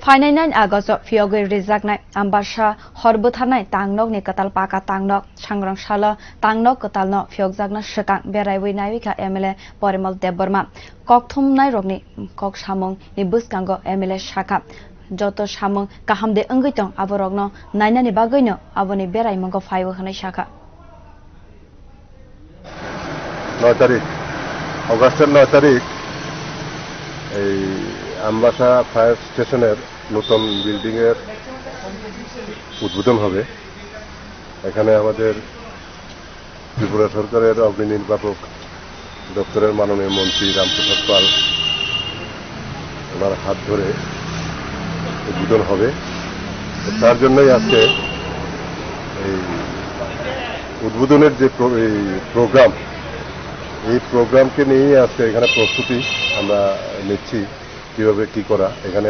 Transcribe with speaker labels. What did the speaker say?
Speaker 1: फाइनाइन August फियोगै रिजाकनाय आम्बासा हरबोथारनाय तांनक नि कताल पाका तांनक सांग्रांसाल तांनक कतालनो फियोगजाकना सकां बेरायवै नायविका एमएलए परिमल देबबर्मा ककथुमनाय रगनि कक सामung नि बुसकांगो एमएलए शाखा जत सामung काहामदे अंगैतं आबरगनो नायनानि बागैनो आबनि बेरायमंगो फाइव हनाय शाखा
Speaker 2: 9 तारिख अगस्टेर 9 तारिख এই আমবাসা ফায়ার স্টেশনের নতুন বিল্ডিং এর উদ্বোধন হবে। এখানে আমাদের ত্রিপুরা সরকারের অগ্নি নির্বাপক দপ্তরের মাননীয় মন্ত্রী রামপ্রসাদ পাল ওনার হাত ধরে উদ্বোধন হবে। তার জন্যই আজকে এই উদ্বোধনের যে প্রোগ্রাম এই প্রোগ্রামকে নিয়ে আজকে এখানে প্রস্তুতি আমরা নিচ্ছি কিভাবে কি করা এখানে